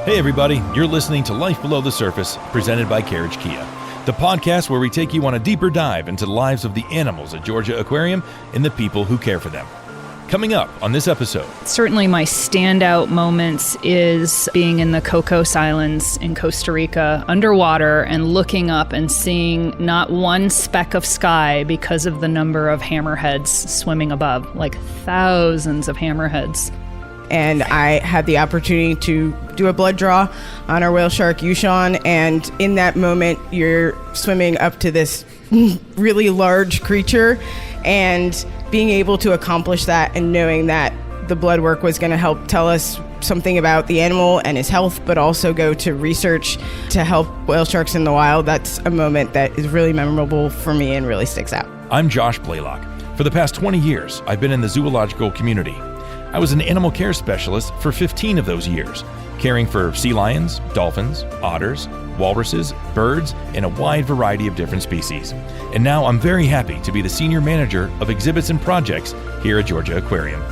Hey everybody, you're listening to Life Below the Surface, presented by Carriage Kia, the podcast where we take you on a deeper dive into the lives of the animals at Georgia Aquarium and the people who care for them. Coming up on this episode. Certainly my standout moments is being in the Cocos Islands in Costa Rica underwater and looking up and seeing not one speck of sky because of the number of hammerheads swimming above, like thousands of hammerheads. And I had the opportunity to do a blood draw on our whale shark, Yushan. And in that moment, you're swimming up to this really large creature and being able to accomplish that and knowing that the blood work was going to help tell us something about the animal and his health, but also go to research to help whale sharks in the wild. That's a moment that is really memorable for me and really sticks out. I'm Josh Blaylock. For the past 20 years, I've been in the zoological community. I was an animal care specialist for 15 of those years, caring for sea lions, dolphins, otters, walruses, birds, and a wide variety of different species. And now I'm very happy to be the senior manager of exhibits and projects here at Georgia Aquarium.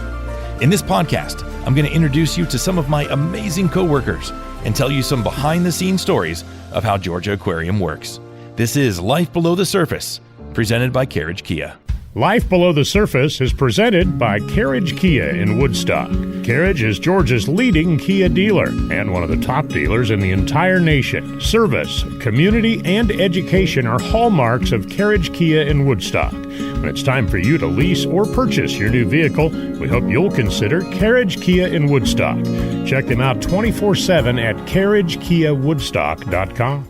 In this podcast, I'm going to introduce you to some of my amazing coworkers and tell you some behind-the-scenes stories of how Georgia Aquarium works. This is Life Below the Surface, presented by Carriage Kia. Life Below the Surface is presented by Carriage Kia in Woodstock. Carriage is Georgia's leading Kia dealer and one of the top dealers in the entire nation. Service, community, and education are hallmarks of Carriage Kia in Woodstock. When it's time for you to lease or purchase your new vehicle, we hope you'll consider Carriage Kia in Woodstock. Check them out 24/7 at carriagekiawoodstock.com.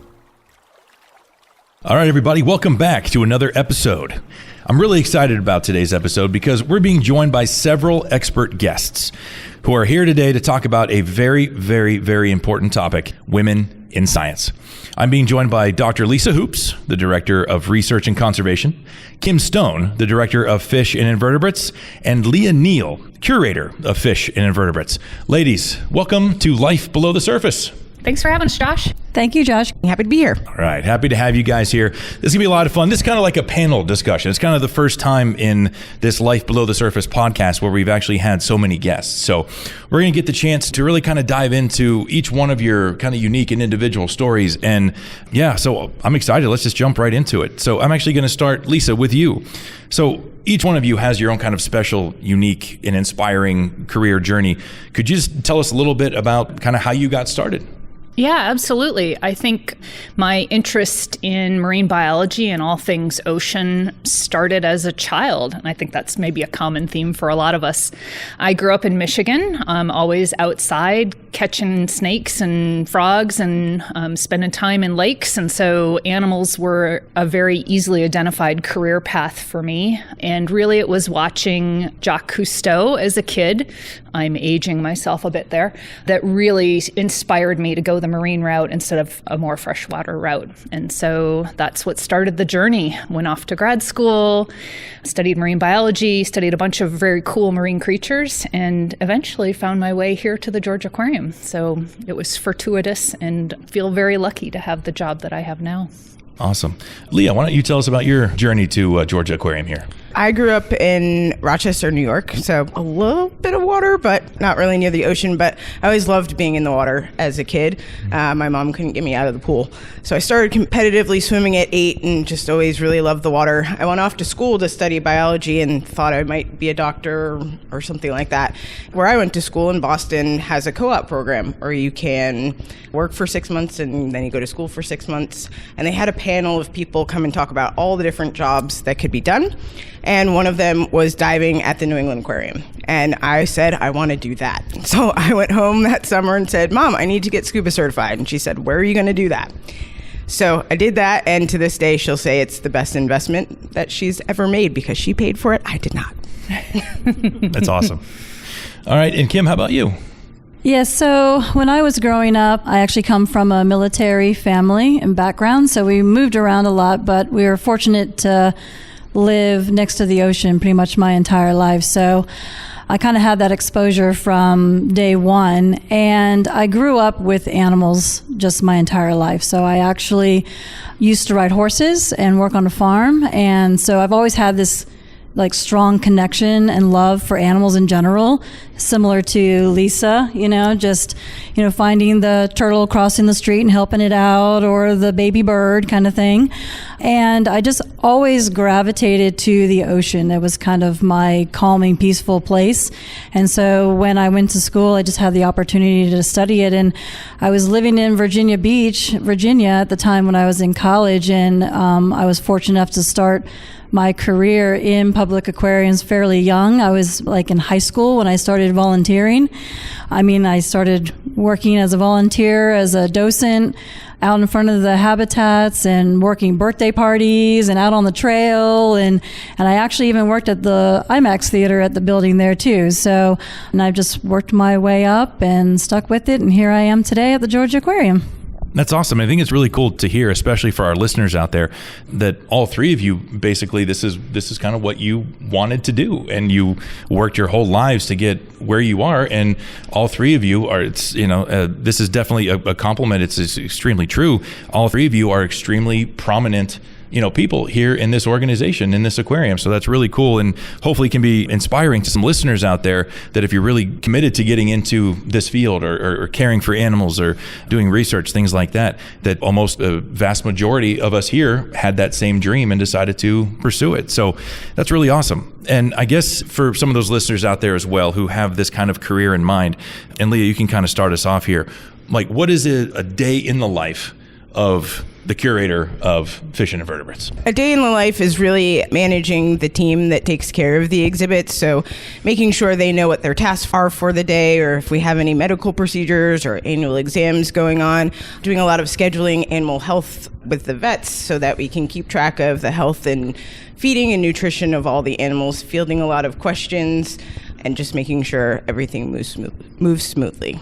All right, everybody, welcome back to another episode. I'm really excited about today's episode because we're being joined by several expert guests who are here today to talk about a very, very, very important topic, women in science. I'm being joined by Dr. Lisa Hoops, the Director of Research and Conservation, Kim Stone, the Director of Fish and Invertebrates, and Leah Neal, Curator of Fish and Invertebrates. Ladies, welcome to Life Below the Surface. Thanks for having us, Josh. Thank you, Josh. Happy to be here. All right. Happy to have you guys here. This is going to be a lot of fun. This is kind of like a panel discussion. It's kind of the first time in this Life Below the Surface podcast where we've actually had so many guests. So we're going to get the chance to really kind of dive into each one of your kind of unique and individual stories. And yeah, so I'm excited. Let's just jump right into it. So I'm actually going to start, Lisa, with you. So each one of you has your own kind of special, unique, and inspiring career journey. Could you just tell us a little bit about kind of how you got started? Yeah, absolutely. I think my interest in marine biology and all things ocean started as a child. And I think that's maybe a common theme for a lot of us. I grew up in Michigan, always outside catching snakes and frogs and spending time in lakes. And so animals were a very easily identified career path for me. And really it was watching Jacques Cousteau as a kid, I'm aging myself a bit there, that really inspired me to go the marine route instead of a more freshwater route. And so that's what started the journey. Went off to grad school, studied marine biology, studied a bunch of very cool marine creatures, and eventually found my way here to the Georgia Aquarium. So it was fortuitous and feel very lucky to have the job that I have now. Awesome. Leah, why don't you tell us about your journey to Georgia Aquarium here? I grew up in Rochester, New York, so a little bit of water, but not really near the ocean. But I always loved being in the water as a kid. My mom couldn't get me out of the pool. So I started competitively swimming at 8 and just always really loved the water. I went off to school to study biology and thought I might be a doctor or something like that. Where I went to school in Boston has a co-op program where you can work for 6 months and then you go to school for 6 months. And they had a panel of people come and talk about all the different jobs that could be done. And one of them was diving at the New England Aquarium. And I said, I want to do that. So I went home that summer and said, Mom, I need to get scuba certified. And she said, where are you going to do that? So I did that. And to this day, she'll say it's the best investment that she's ever made because she paid for it. I did not. That's awesome. All right. And Kim, how about you? Yes, so when I was growing up, I actually come from a military family and background, so we moved around a lot, but we were fortunate to live next to the ocean pretty much my entire life. So I kind of had that exposure from day one, and I grew up with animals just my entire life. So I actually used to ride horses and work on a farm, and so I've always had this like strong connection and love for animals in general, similar to Lisa, just, finding the turtle crossing the street and helping it out, or the baby bird kind of thing. And I just always gravitated to the ocean. It was kind of my calming, peaceful place. And so when I went to school, I just had the opportunity to study it. And I was living in Virginia Beach, Virginia at the time when I was in college, and I was fortunate enough to start my career in public aquariums fairly young. I was like in high school when I started volunteering. I started working as a volunteer, as a docent, out in front of the habitats and working birthday parties and out on the trail. And I actually even worked at the IMAX theater at the building there too. So, and I've just worked my way up and stuck with it. And here I am today at the Georgia Aquarium. That's awesome. I think it's really cool to hear, especially for our listeners out there, that all three of you, basically, this is kind of what you wanted to do, and you worked your whole lives to get where you are. And all three of you are, this is definitely a compliment. It's extremely true. All three of you are extremely prominent people here in this organization, in this aquarium. So that's really cool, and hopefully can be inspiring to some listeners out there that if you're really committed to getting into this field or caring for animals or doing research, things like that, that almost a vast majority of us here had that same dream and decided to pursue it. So that's really awesome. And I guess for some of those listeners out there as well who have this kind of career in mind, and Leah, you can kind of start us off here. Like, what is a day in the life of the curator of fish and invertebrates? A day in the life is really managing the team that takes care of the exhibits. So making sure they know what their tasks are for the day, or if we have any medical procedures or annual exams going on, doing a lot of scheduling animal health with the vets so that we can keep track of the health and feeding and nutrition of all the animals, fielding a lot of questions, and just making sure everything moves smoothly.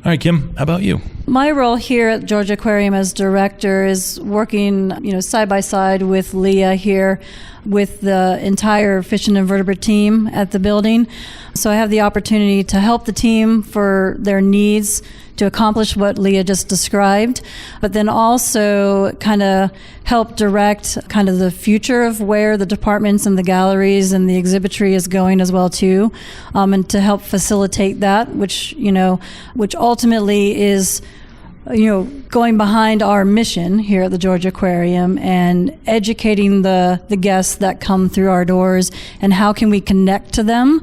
All right, Kim, how about you? My role here at Georgia Aquarium as director is working, side by side with Leah here with the entire fish and invertebrate team at the building. So I have the opportunity to help the team for their needs to accomplish what Leah just described, but then also kind of help direct kind of the future of where the departments and the galleries and the exhibitry is going as well too, and to help facilitate that, which ultimately is going behind our mission here at the Georgia Aquarium and educating the guests that come through our doors, and how can we connect to them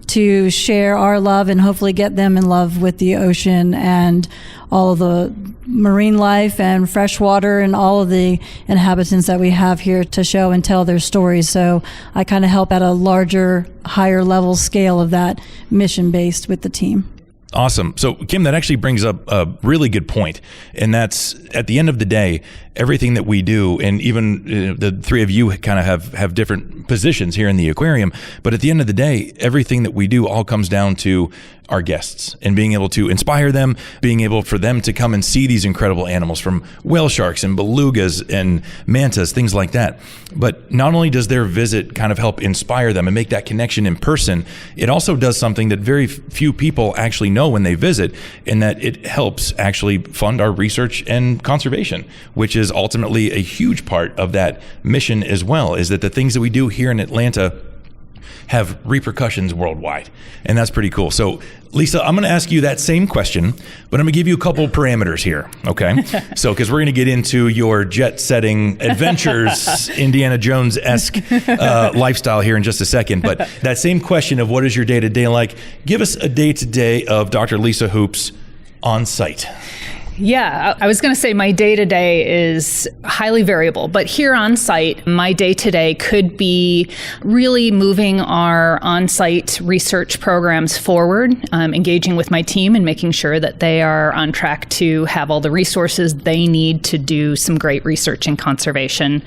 to share our love and hopefully get them in love with the ocean and all of the marine life and freshwater and all of the inhabitants that we have here to show and tell their stories. So I kind of help at a larger, higher level scale of that mission based with the team. Awesome. So, Kim, that actually brings up a really good point. And that's, at the end of the day, everything that we do, and even the three of you kind of have different positions here in the aquarium, but at the end of the day, everything that we do all comes down to our guests and being able to inspire them, being able for them to come and see these incredible animals, from whale sharks and belugas and mantas, things like that. But not only does their visit kind of help inspire them and make that connection in person, it also does something that very few people actually know when they visit, in that it helps actually fund our research and conservation, which is ultimately a huge part of that mission as well, is that the things that we do here in Atlanta have repercussions worldwide. And that's pretty cool. So, Lisa, I'm going to ask you that same question, but I'm going to give you a couple parameters here, okay? So, because we're going to get into your jet-setting adventures, Indiana Jones-esque lifestyle here in just a second. But that same question of what is your day-to-day like, give us a day-to-day of Dr. Lisa Hoops on site. Yeah, I was going to say my day-to-day is highly variable, but here on site, my day-to-day could be really moving our on-site research programs forward, engaging with my team and making sure that they are on track to have all the resources they need to do some great research in conservation.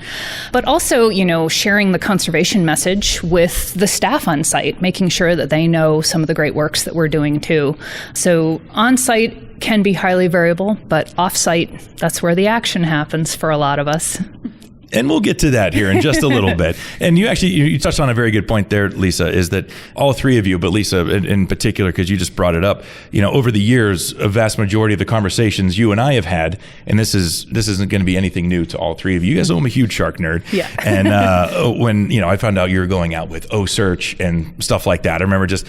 But also, sharing the conservation message with the staff on site, making sure that they know some of the great works that we're doing too. So on-site can be highly variable, but off-site, that's where the action happens for a lot of us. And we'll get to that here in just a little bit. And you touched on a very good point there, Lisa, is that all three of you, but Lisa in particular, because you just brought it up, over the years, a vast majority of the conversations you and I have had, and this isn't going to be anything new to all three of you. You guys know I'm a huge shark nerd. Yeah. And when, I found out you were going out with O-Search and stuff like that, I remember just,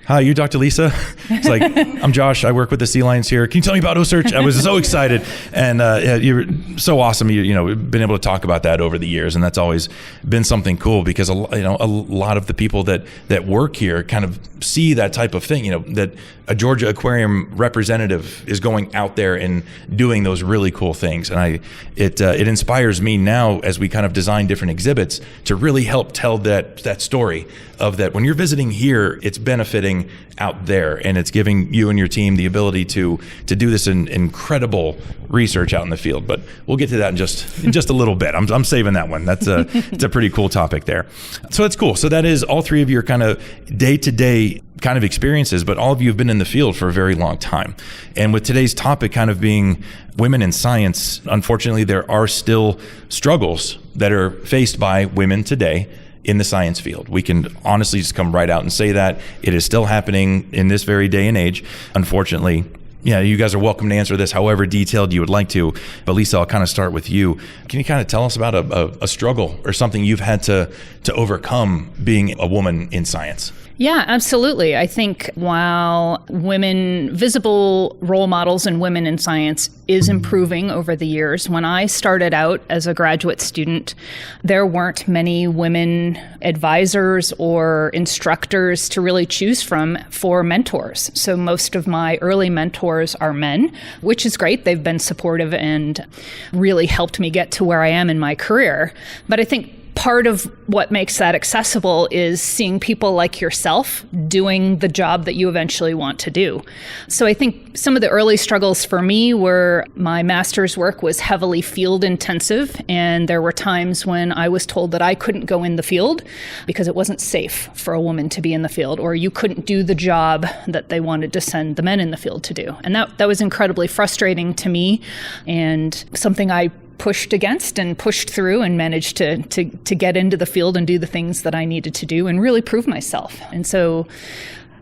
hi, you Dr. Lisa? It's like, I'm Josh. I work with the sea lions here. Can you tell me about O-Search? I was so excited. And you're so awesome. You've been able to talk about that over the years. And that's always been something cool because, a lot of the people that work here kind of see that type of thing, that a Georgia Aquarium representative is going out there and doing those really cool things. And it inspires me now as we kind of design different exhibits to really help tell that story of that when you're visiting here, it's benefiting out there, and it's giving you and your team the ability to do this incredible research out in the field. But we'll get to that in just a little bit. I'm saving that one. It's a pretty cool topic there. So that's cool. So that is all three of your kind of day-to-day kind of experiences, but all of you have been in the field for a very long time. And with today's topic kind of being women in science, unfortunately, there are still struggles that are faced by women today in the science field. We can honestly just come right out and say that it is still happening in this very day and age. Unfortunately, you guys are welcome to answer this however detailed you would like to. But Lisa, I'll kind of start with you. Can you kind of tell us about a struggle or something you've had to overcome being a woman in science? Yeah, absolutely. I think while visible role models in women in science is improving over the years, when I started out as a graduate student, there weren't many women advisors or instructors to really choose from for mentors. So most of my early mentors are men, which is great. They've been supportive and really helped me get to where I am in my career. But I think part of what makes that accessible is seeing people like yourself doing the job that you eventually want to do. So I think some of the early struggles for me were my master's work was heavily field intensive, and there were times when I was told that I couldn't go in the field because it wasn't safe for a woman to be in the field, or you couldn't do the job that they wanted to send the men in the field to do. And that was incredibly frustrating to me, and something I pushed against and pushed through and managed to get into the field and do the things that I needed to do and really prove myself. And so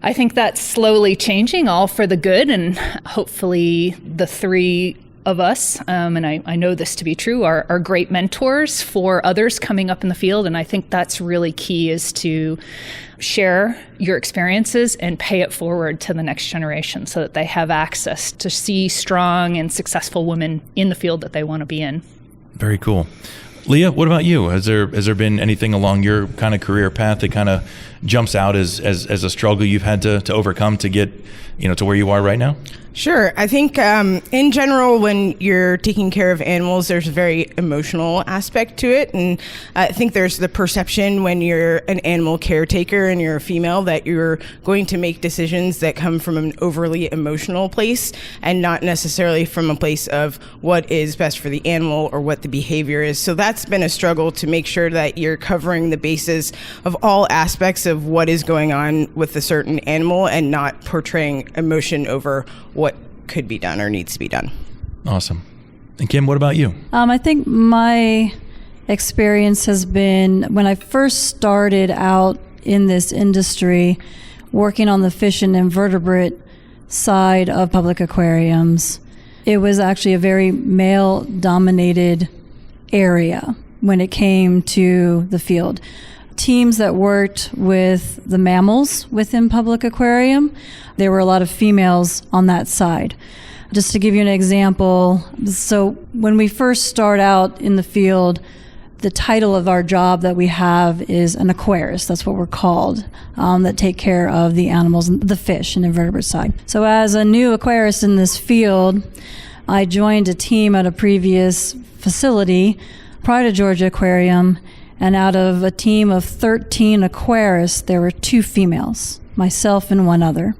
I think that's slowly changing, all for the good, and hopefully the three of us, and I know this to be true, are great mentors for others coming up in the field. And I think that's really key, is to share your experiences and pay it forward to the next generation so that they have access to see strong and successful women in the field that they want to be in. Very cool. Leah, what about you? Has there been anything along your kind of career path that kind of jumps out as a struggle you've had to overcome to get to where you are right now? Sure. I think in general, when you're taking care of animals, there's a very emotional aspect to it. And I think there's the perception when you're an animal caretaker and you're a female that you're going to make decisions that come from an overly emotional place and not necessarily from a place of what is best for the animal or what the behavior is. So that's been a struggle to make sure that you're covering the bases of all aspects of what is going on with a certain animal and not portraying emotion over what could be done or needs to be done. Awesome. And Kim, what about you? I think my experience has been when I first started out in this industry, working on the fish and invertebrate side of public aquariums. It was actually a very male-dominated area when it came to the field. Teams that worked with the mammals within public aquarium, there were a lot of females on that side. Just to give you an example, so when we first start out in the field, the title of our job that we have is an aquarist. That's what we're called, that take care of the animals, the fish and invertebrate side. So as a new aquarist in this field, I joined a team at a previous facility prior to Georgia Aquarium, and out of a team of 13 aquarists, there were 2 females, myself and one other.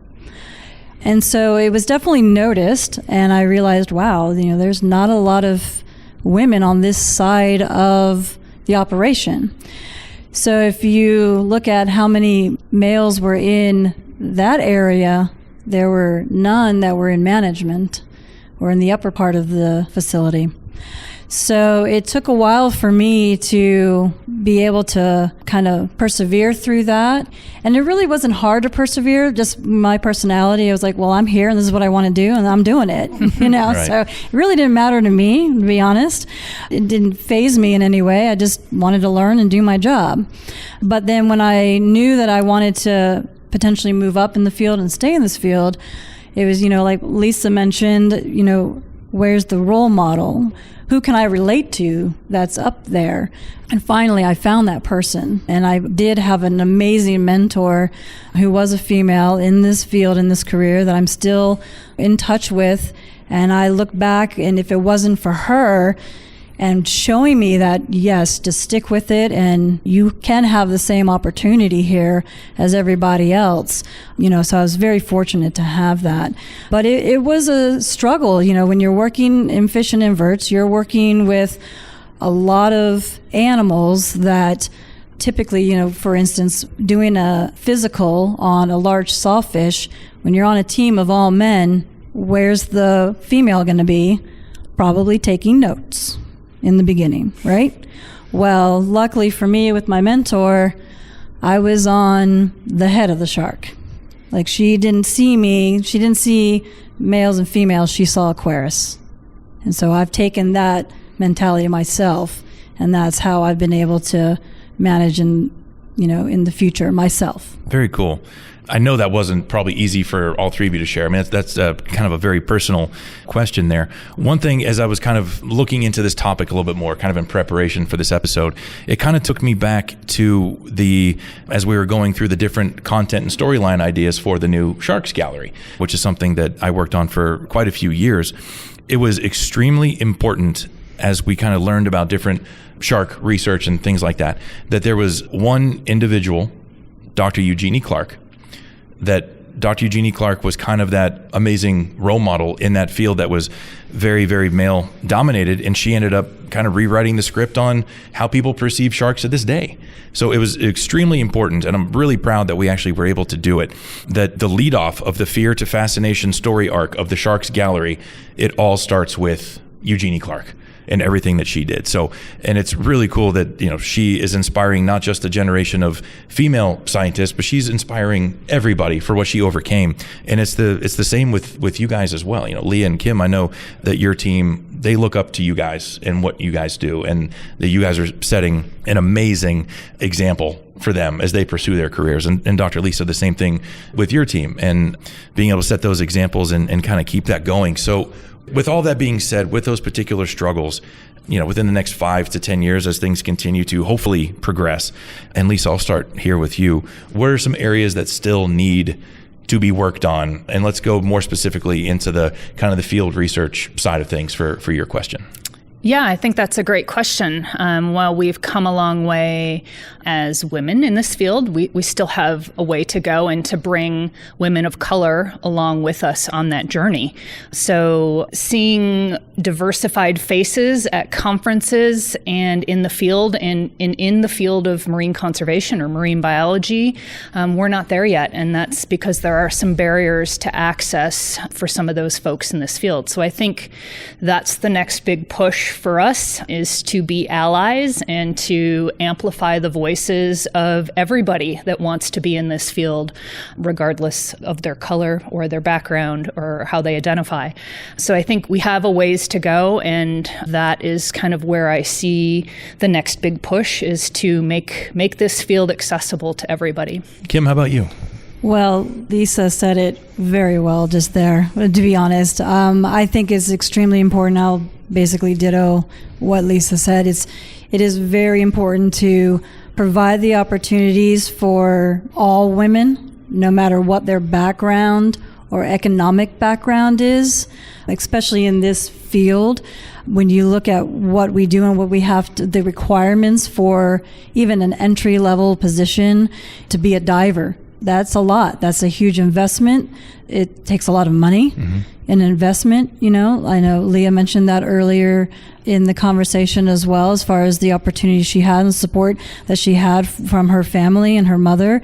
And so it was definitely noticed, and I realized, wow, there's not a lot of women on this side of the operation. So if you look at how many males were in that area, there were none that were in management or in the upper part of the facility. So it took a while for me to be able to kind of persevere through that. And it really wasn't hard to persevere, just my personality. I was like, well, I'm here and this is what I want to do and I'm doing it, Right. So it really didn't matter to me, to be honest. It didn't faze me in any way. I just wanted to learn and do my job. But then when I knew that I wanted to potentially move up in the field and stay in this field, it was, like Lisa mentioned, where's the role model? Who can I relate to that's up there? And finally, I found that person. And I did have an amazing mentor who was a female in this field, in this career, that I'm still in touch with. And I look back, and if it wasn't for her and showing me that, yes, just stick with it and you can have the same opportunity here as everybody else, so I was very fortunate to have that. But it was a struggle, when you're working in fish and inverts, you're working with a lot of animals that typically, for instance, doing a physical on a large sawfish, when you're on a team of all men, where's the female going to be? Probably taking notes in the beginning, right? Well, luckily for me with my mentor, I was on the head of the shark. Like, she didn't see me, she didn't see males and females, she saw aquarists. And so I've taken that mentality myself, and that's how I've been able to manage in the future myself. Very cool. I know that wasn't probably easy for all three of you to share. I mean, that's kind of a very personal question there. One thing, as I was kind of looking into this topic a little bit more, kind of in preparation for this episode, it kind of took me back to as we were going through the different content and storyline ideas for the new Sharks Gallery, which is something that I worked on for quite a few years. It was extremely important, as we kind of learned about different shark research and things like that there was one individual, Dr. Eugenie Clark, that Dr. Eugenie Clark was kind of that amazing role model in that field that was very, very male dominated. And she ended up kind of rewriting the script on how people perceive sharks to this day. So it was extremely important. And I'm really proud that we actually were able to do it. That the lead off of the Fear to Fascination story arc of the Sharks Gallery, it all starts with Eugenie Clark and everything that she did. So, and it's really cool that, she is inspiring not just a generation of female scientists, but she's inspiring everybody for what she overcame. And it's the same with you guys as well. Leah and Kim, I know that your team, they look up to you guys and what you guys do, and that you guys are setting an amazing example for them as they pursue their careers. And Dr. Lisa, the same thing with your team, and being able to set those examples and kind of keep that going. So with all that being said, with those particular struggles, within the next 5 to 10 years, as things continue to hopefully progress, and Lisa, I'll start here with you. What are some areas that still need to be worked on? And let's go more specifically into the kind of the field research side of things for your question. Yeah, I think that's a great question. While we've come a long way as women in this field, we still have a way to go, and to bring women of color along with us on that journey. So seeing diversified faces at conferences and in the field, and in the field of marine conservation or marine biology, we're not there yet. And that's because there are some barriers to access for some of those folks in this field. So I think that's the next big push for us, is to be allies and to amplify the voices of everybody that wants to be in this field, regardless of their color or their background or how they identify. So I think we have a ways to go, and that is kind of where I see the next big push, is to make this field accessible to everybody. Kim, how about you? Well, Lisa said it very well just there, to be honest. I think it's extremely important. I'll basically ditto what Lisa said. It is very important to provide the opportunities for all women, no matter what their background or economic background is, especially in this field. When you look at what we do and what we have to, the requirements for even an entry-level position to be a diver, that's a lot. That's a huge investment. It takes a lot of money. Mm-hmm. An investment, I know Leah mentioned that earlier. in the conversation as well, as far as the opportunity she had and support that she had from her family and her mother.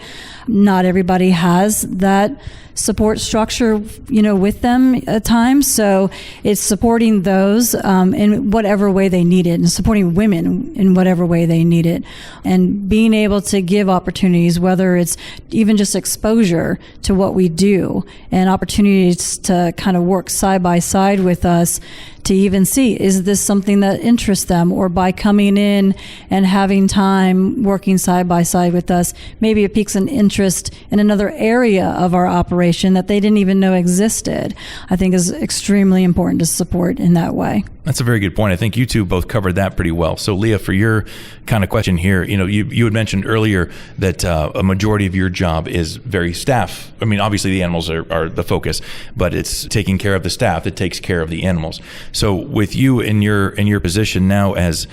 Not everybody has that support structure, with them at times. So it's supporting those in whatever way they need it, and supporting women in whatever way they need it, and being able to give opportunities, whether it's even just exposure to what we do and opportunities to kind of work side by side with us to even see, is this something that interests them? Or by coming in and having time working side by side with us, maybe it piques an interest in another area of our operation that they didn't even know existed. I think is extremely important to support in that way. That's a very good point. I think you two both covered that pretty well. So Leah, for your kind of question here, you had mentioned earlier that a majority of your job is very staff. I mean, obviously the animals are the focus, but it's taking care of the staff that takes care of the animals. So with you in your position now as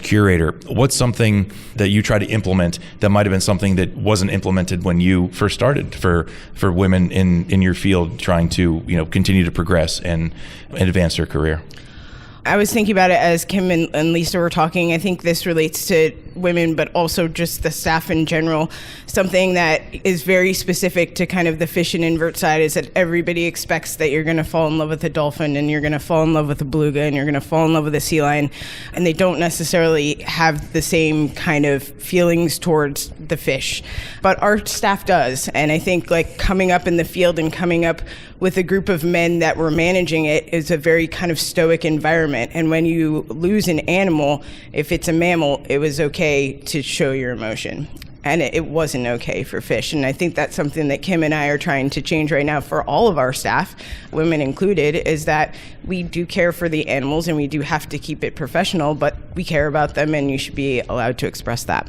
curator, what's something that you try to implement that might have been something that wasn't implemented when you first started for women in your field trying to continue to progress and advance their career? I was thinking about it as Kim and Lisa were talking. I think this relates to women, but also just the staff in general. Something that is very specific to kind of the fish and invert side is that everybody expects that you're going to fall in love with a dolphin, and you're going to fall in love with a beluga, and you're going to fall in love with a sea lion. And they don't necessarily have the same kind of feelings towards the fish. But our staff does. And I think coming up in the field and coming up with a group of men that were managing it is a very kind of stoic environment. And when you lose an animal, if it's a mammal, it was okay to show your emotion. And it wasn't okay for fish. And I think that's something that Kim and I are trying to change right now for all of our staff, women included, is that we do care for the animals and we do have to keep it professional, but we care about them and you should be allowed to express that.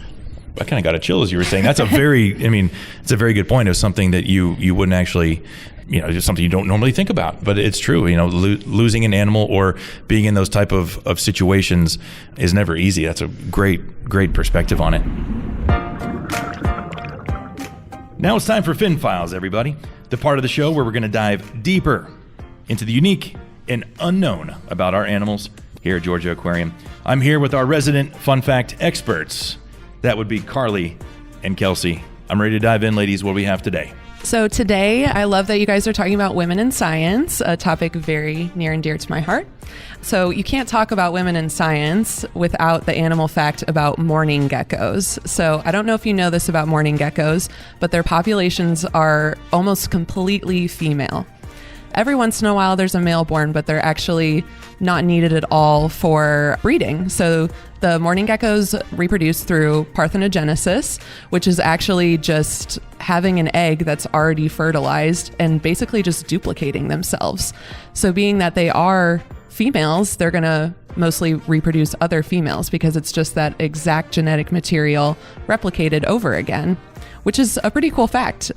I kind of got a chill as you were saying. That's it's a very good point. It was something that you wouldn't actually, just something you don't normally think about, but it's true. Losing an animal or being in those type of situations is never easy. That's a great perspective on it. Now it's time for Fin Files, everybody. The part of the show where we're going to dive deeper into the unique and unknown about our animals here at Georgia Aquarium. I'm here with our resident fun fact experts. That would be Carly and Kelsey. I'm ready to dive in, ladies. What do we have today? So today, I love that you guys are talking about women in science, a topic very near and dear to my heart. So you can't talk about women in science without the animal fact about mourning geckos. So I don't know if you know this about mourning geckos, but their populations are almost completely female. Every once in a while, there's a male born, but they're actually not needed at all for breeding. So the mourning geckos reproduce through parthenogenesis, which is actually just having an egg that's already fertilized and basically just duplicating themselves. So being that they are females, they're going to mostly reproduce other females because it's just that exact genetic material replicated over again, which is a pretty cool fact.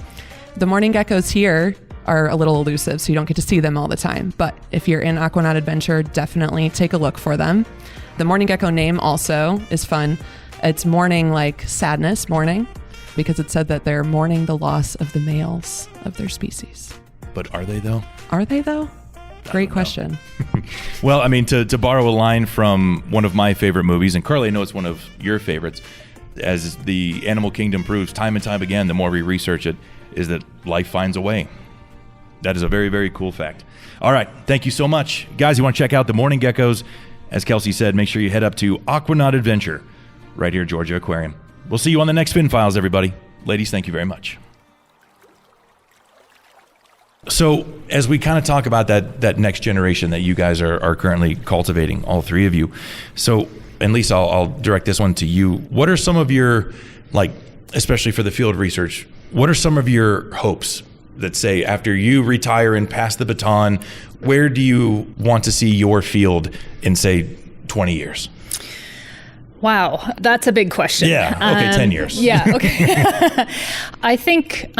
The mourning geckos here are a little elusive, so you don't get to see them all the time. But if you're in Aquanaut Adventure, definitely take a look for them. The mourning gecko name also is fun. It's mourning like sadness, mourning, because it said that they're mourning the loss of the males of their species. But are they though? Are they though? Great question. Well, to borrow a line from one of my favorite movies, and Carly, I know it's one of your favorites, as the animal kingdom proves time and time again, the more we research it, is that life finds a way. That is a very, very cool fact. All right. Thank you so much. Guys, you want to check out the mourning geckos? As Kelsey said, make sure you head up to Aquanaut Adventure right here at Georgia Aquarium. We'll see you on the next Fin Files, everybody. Ladies, thank you very much. So as we kind of talk about that next generation that you guys are currently cultivating, all three of you. So, and Lisa, I'll direct this one to you. What are some of your, especially for the field research, what are some of your hopes that say after you retire and pass the baton, where do you want to see your field in, say, 20 years? Wow, that's a big question. Yeah, okay, 10 years. Yeah, okay. I think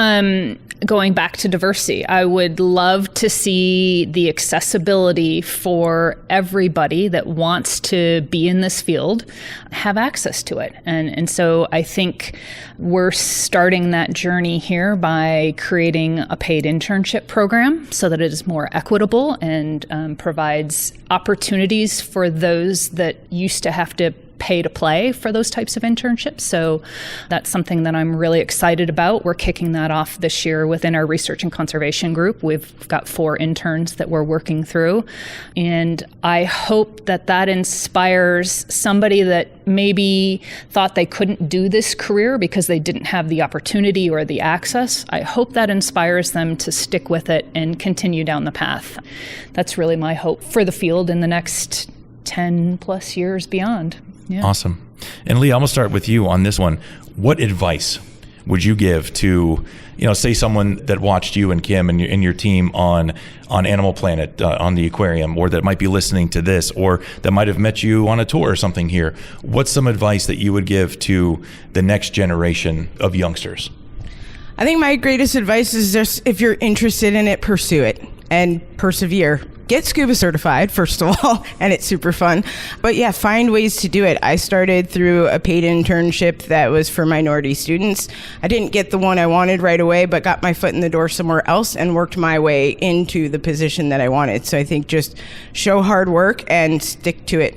going back to diversity, I would love to see the accessibility for everybody that wants to be in this field have access to it. And so I think we're starting that journey here by creating a paid internship program so that it is more equitable and provides opportunities for those that used to have to pay to play for those types of internships. So that's something that I'm really excited about. We're kicking that off this year within our research and conservation group. We've got 4 interns that we're working through. And I hope that that inspires somebody that maybe thought they couldn't do this career because they didn't have the opportunity or the access. I hope that inspires them to stick with it and continue down the path. That's really my hope for the field in the next 10 plus years beyond. Yeah. Awesome. And Lee, I'm going to start with you on this one. What advice would you give to, say someone that watched you and Kim and your team on Animal Planet, on the aquarium, or that might be listening to this, or that might have met you on a tour or something here? What's some advice that you would give to the next generation of youngsters? I think my greatest advice is just, if you're interested in it, pursue it and persevere. Get scuba certified, first of all, and it's super fun. But yeah, find ways to do it. I started through a paid internship that was for minority students. I didn't get the one I wanted right away, but got my foot in the door somewhere else and worked my way into the position that I wanted. So I think just show hard work and stick to it.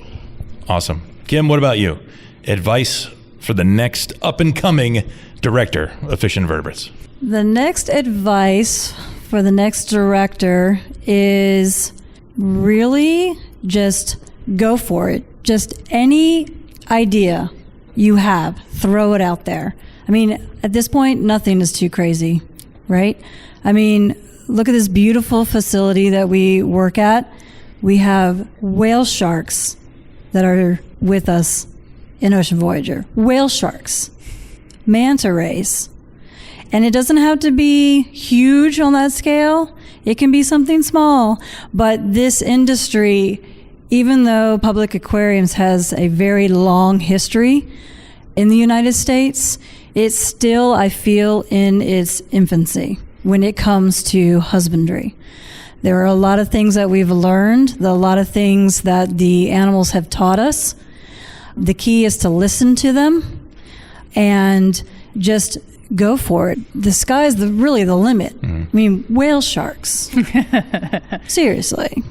Awesome. Kim, what about you? Advice for the next up-and-coming director of Fish and Vertebrates? The next advice for the next director is really just go for it. Just any idea you have, throw it out there. I mean, at this point, nothing is too crazy, right? I mean, look at this beautiful facility that we work at. We have whale sharks that are with us in Ocean Voyager. Whale sharks, manta rays. And it doesn't have to be huge on that scale. It can be something small. But this industry, even though public aquariums has a very long history in the United States, it's still, I feel, in its infancy when it comes to husbandry. There are a lot of things that we've learned, a lot of things that the animals have taught us. The key is to listen to them and just go for it. The sky's really the limit. I mean, whale sharks. Seriously.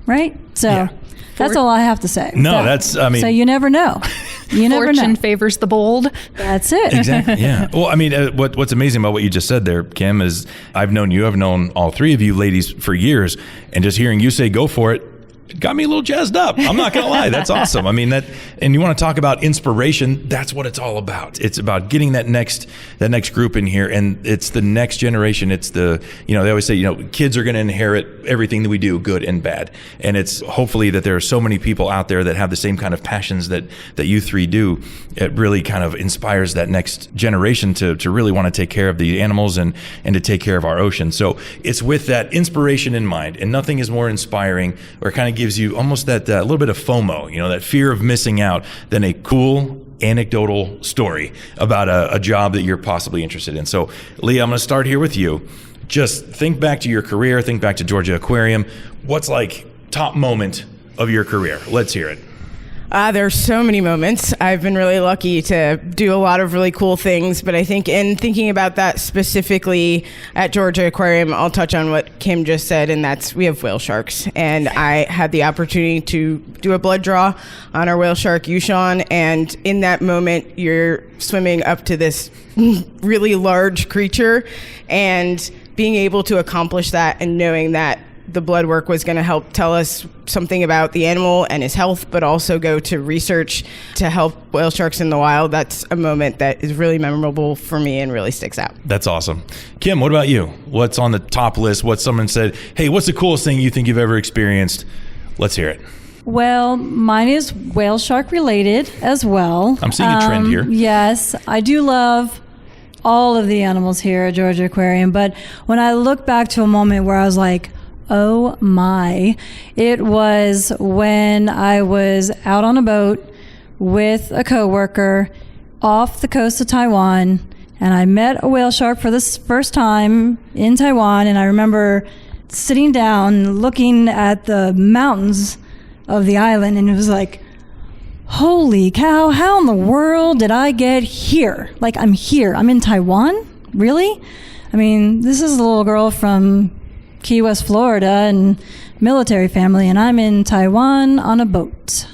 Right? So that's all I have to say. No, so you never know. You never know. Fortune favors the bold. That's it. Exactly. Yeah. Well, I mean, what's amazing about what you just said there, Kim, is I've known all 3 of you ladies for years, and just hearing you say go for it got me a little jazzed up. I'm not going to lie. That's awesome. I mean, and you want to talk about inspiration, that's what it's all about. It's about getting that next group in here, and it's the next generation. It's they always say, kids are going to inherit everything that we do, good and bad. And it's hopefully that there are so many people out there that have the same kind of passions that you 3 do. It really kind of inspires that next generation to really want to take care of the animals and to take care of our ocean. So it's with that inspiration in mind, and nothing is more inspiring or kind of gives you almost that little bit of FOMO, that fear of missing out, than a cool anecdotal story about a job that you're possibly interested in. So, Lee, I'm going to start here with you. Just think back to your career, think back to Georgia Aquarium. What's top moment of your career? Let's hear it. There's so many moments. I've been really lucky to do a lot of really cool things, but I think in thinking about that specifically at Georgia Aquarium, I'll touch on what Kim just said, and that's we have whale sharks. And I had the opportunity to do a blood draw on our whale shark, Yushan, and in that moment, you're swimming up to this really large creature, and being able to accomplish that and knowing that the blood work was going to help tell us something about the animal and his health, but also go to research to help whale sharks in the wild. That's a moment that is really memorable for me and really sticks out. That's awesome. Kim, what about you? What's on the top list? What someone said, hey, what's the coolest thing you think you've ever experienced? Let's hear it. Well, mine is whale shark related as well. I'm seeing a trend here. Yes, I do love all of the animals here at Georgia Aquarium, but when I look back to a moment where I was like, oh my, it was when I was out on a boat with a coworker off the coast of Taiwan, and I met a whale shark for the first time in Taiwan, and I remember sitting down looking at the mountains of the island, and it was like, holy cow, how in the world did I get here? Like, I'm here. I'm in Taiwan? Really? I mean, this is a little girl from Key West, Florida, and military family, and I'm in Taiwan on a boat.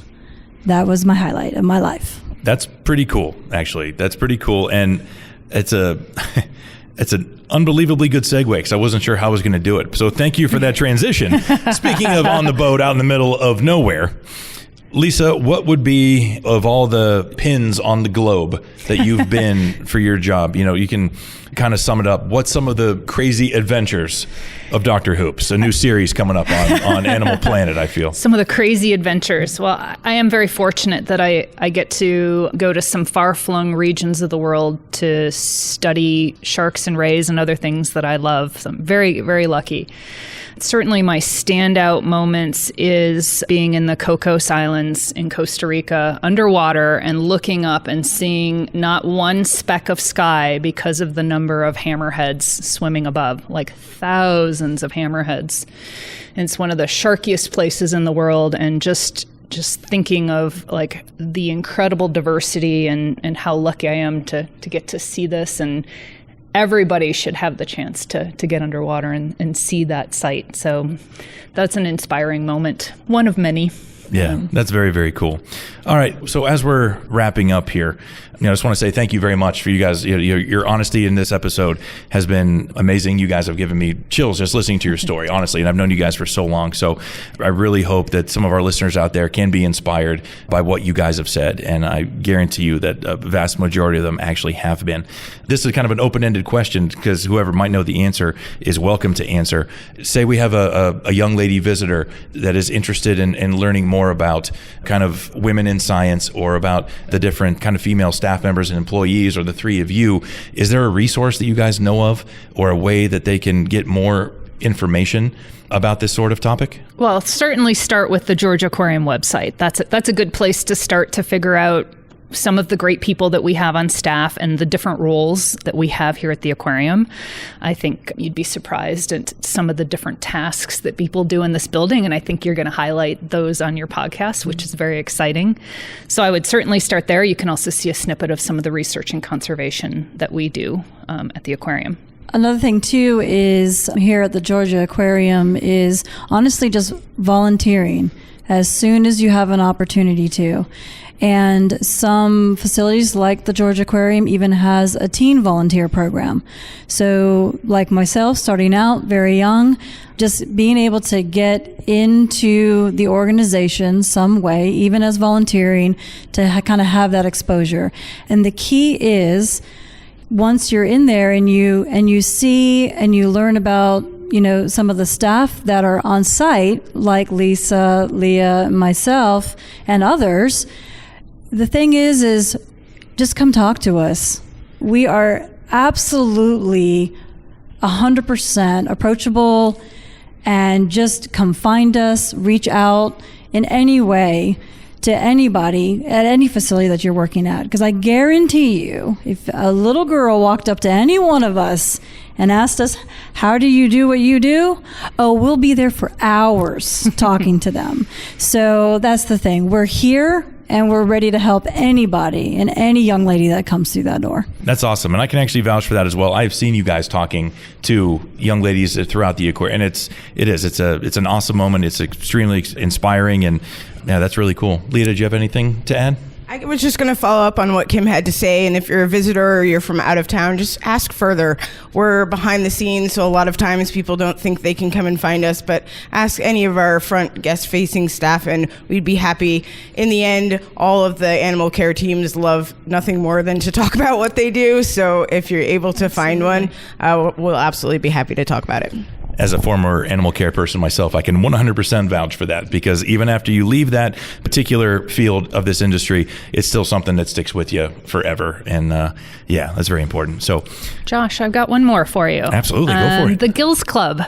That was my highlight of my life. That's pretty cool, actually. That's pretty cool. And it's an unbelievably good segue because I wasn't sure how I was going to do it. So thank you for that transition. Speaking of on the boat out in the middle of nowhere, Lisa, what would be, of all the pins on the globe that you've been for your job, you can kind of sum it up. What's some of the crazy adventures of Dr. Hoops, a new series coming up on Animal Planet, I feel? Some of the crazy adventures. Well, I am very fortunate that I get to go to some far-flung regions of the world to study sharks and rays and other things that I love. So I'm very, very lucky. Certainly my standout moments is being in the Cocos Islands in Costa Rica underwater and looking up and seeing not one speck of sky because of the number of hammerheads swimming above, like thousands of hammerheads. And it's one of the sharkiest places in the world, and just thinking of like the incredible diversity and how lucky I am to get to see this, and everybody should have the chance to get underwater and see that sight. So that's an inspiring moment, one of many. Yeah, that's very, very cool. All right, so as we're wrapping up here, I just want to say thank you very much for you guys. Your honesty in this episode has been amazing. You guys have given me chills just listening to your story, honestly, and I've known you guys for so long. So I really hope that some of our listeners out there can be inspired by what you guys have said, and I guarantee you that a vast majority of them actually have been. This is kind of an open-ended question because whoever might know the answer is welcome to answer. Say we have a young lady visitor that is interested in learning more about kind of women in science or about the different kind of female staff members and employees, or the three of you. Is there a resource that you guys know of, or a way that they can get more information about this sort of topic? Well, certainly start with the Georgia Aquarium website. That's a good place to start to figure out some of the great people that we have on staff and the different roles that we have here at the aquarium. I think you'd be surprised at some of the different tasks that people do in this building, and I think you're going to highlight those on your podcast, which is very exciting. So I would certainly start there. You can also see a snippet of some of the research and conservation that we do at the aquarium. Another thing, too, is here at the Georgia Aquarium is honestly just volunteering as soon as you have an opportunity to. And some facilities like the Georgia Aquarium even has a teen volunteer program. So like myself, starting out very young, just being able to get into the organization some way, even as volunteering, to kind of have that exposure. And the key is, once you're in there and you see and you learn about some of the staff that are on site, like Lisa, Leah, myself, and others, the thing is just come talk to us. We are absolutely 100% approachable, and just come find us, reach out in any way to anybody at any facility that you're working at. Because I guarantee you, if a little girl walked up to any one of us and asked us, how do you do what you do? Oh, we'll be there for hours talking to them. So that's the thing. We're here, and we're ready to help anybody and any young lady that comes through that door. That's awesome. And I can actually vouch for that as well. I've seen you guys talking to young ladies throughout the aquarium, and it's an awesome moment. It's extremely inspiring, and yeah, that's really cool. Leah, did you have anything to add? I was just going to follow up on what Kim had to say, and if you're a visitor or you're from out of town, just ask further. We're behind the scenes, so a lot of times people don't think they can come and find us, but ask any of our front guest-facing staff, and we'd be happy. In the end, all of the animal care teams love nothing more than to talk about what they do, so if you're able to find one, we'll absolutely be happy to talk about it. As a former animal care person myself, I can 100% vouch for that, because even after you leave that particular field of this industry, it's still something that sticks with you forever. And yeah, that's very important. So, Josh, I've got one more for you. Absolutely, go for it. The Gills Club.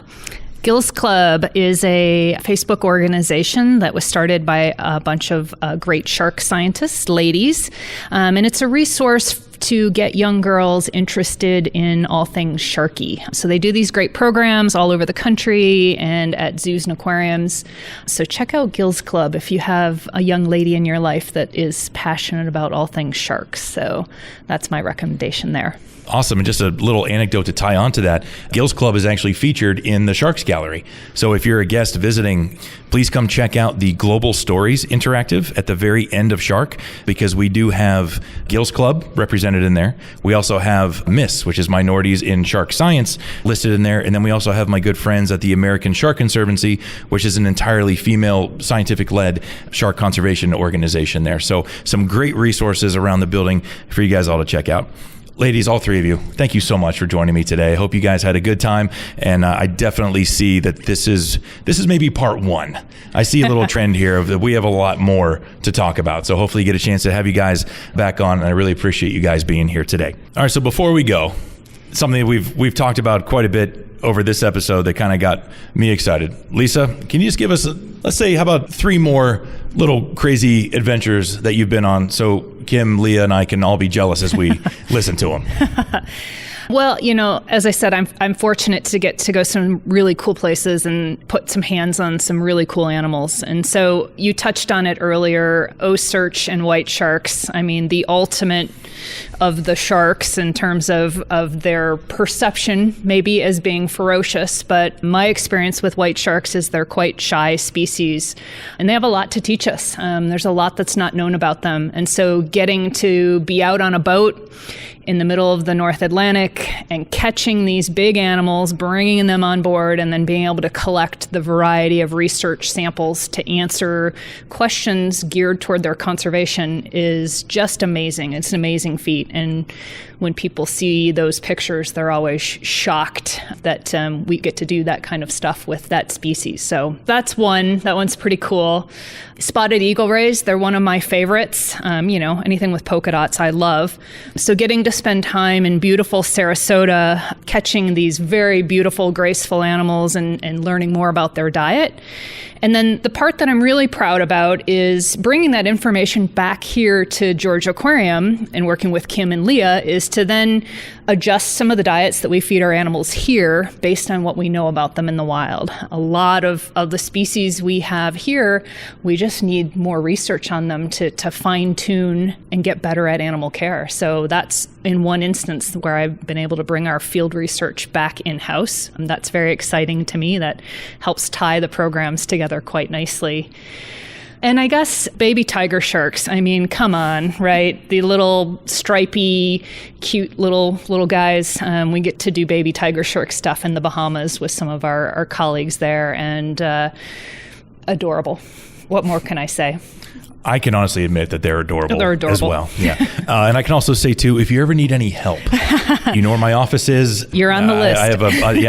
Gills Club is a Facebook organization that was started by a bunch of great shark scientists, ladies, and it's a resource to get young girls interested in all things sharky. So they do these great programs all over the country and at zoos and aquariums. So check out Gills Club if you have a young lady in your life that is passionate about all things sharks. So that's my recommendation there. Awesome. And just a little anecdote to tie on to that. Gills Club is actually featured in the Sharks Gallery. So if you're a guest visiting, please come check out the Global Stories Interactive at the very end of Shark, because we do have Gills Club represented in there. We also have MISS, which is Minorities in Shark Science, listed in there. And then we also have my good friends at the American Shark Conservancy, which is an entirely female scientific-led shark conservation organization there. So some great resources around the building for you guys all to check out. Ladies, all three of you, thank you so much for joining me today. I hope you guys had a good time, and I definitely see that this is maybe part one. I see a little trend here of that we have a lot more to talk about, so hopefully you get a chance to have you guys back on, and I really appreciate you guys being here today. All right, so before we go, something that we've talked about quite a bit over this episode that kind of got me excited. Lisa, can you just give us, let's say, how about 3 more little crazy adventures that you've been on, so Kim, Leah, and I can all be jealous as we listen to them? Well, as I said, I'm fortunate to get to go some really cool places and put some hands on some really cool animals. And so you touched on it earlier, O-Search and white sharks. I mean, the ultimate of the sharks in terms of their perception maybe as being ferocious. But my experience with white sharks is they're quite shy species, and they have a lot to teach us. There's a lot that's not known about them. And so getting to be out on a boat in the middle of the North Atlantic and catching these big animals, bringing them on board, and then being able to collect the variety of research samples to answer questions geared toward their conservation is just amazing. It's an amazing feat. And when people see those pictures, they're always shocked that we get to do that kind of stuff with that species. So that's one. That one's pretty cool. Spotted eagle rays, they're one of my favorites. Anything with polka dots I love. So getting to spend time in beautiful Sarasota, catching these very beautiful, graceful animals and learning more about their diet. And then the part that I'm really proud about is bringing that information back here to Georgia Aquarium and working with Kim and Leah is to then adjust some of the diets that we feed our animals here based on what we know about them in the wild. A lot of the species we have here, we just need more research on them to fine tune and get better at animal care. So that's in one instance where I've been able to bring our field research back in-house. And that's very exciting to me. That helps tie the programs together quite nicely. And I guess baby tiger sharks, I mean, come on, right? The little stripy, cute little guys. We get to do baby tiger shark stuff in the Bahamas with some of our colleagues there, and adorable. What more can I say? I can honestly admit that they're adorable, as well. Yeah. And I can also say, too, if you ever need any help, you know where my office is. You're on the list. I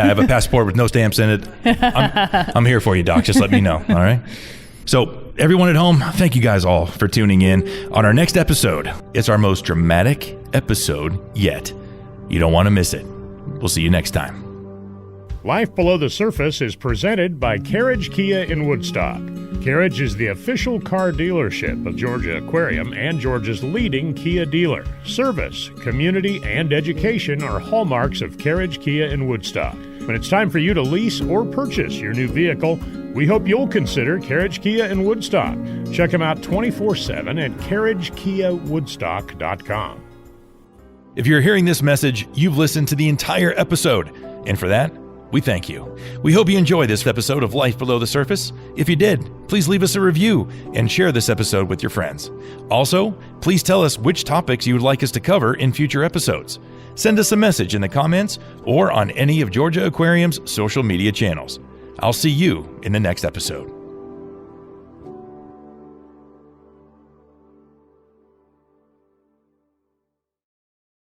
have a passport with no stamps in it. I'm here for you, Doc. Just let me know. All right? So everyone at home, thank you guys all for tuning in. On our next episode, it's our most dramatic episode yet. You don't want to miss it. We'll see you next time. Life Below the Surface is presented by Carriage Kia in Woodstock. Carriage is the official car dealership of Georgia Aquarium and Georgia's leading Kia dealer. Service, community, and education are hallmarks of Carriage Kia in Woodstock. When it's time for you to lease or purchase your new vehicle, we hope you'll consider Carriage Kia in Woodstock. Check them out 24/7 at carriagekiawoodstock.com. If you're hearing this message, you've listened to the entire episode. And for that, we thank you. We hope you enjoyed this episode of Life Below the Surface. If you did, please leave us a review and share this episode with your friends. Also, please tell us which topics you would like us to cover in future episodes. Send us a message in the comments or on any of Georgia Aquarium's social media channels. I'll see you in the next episode.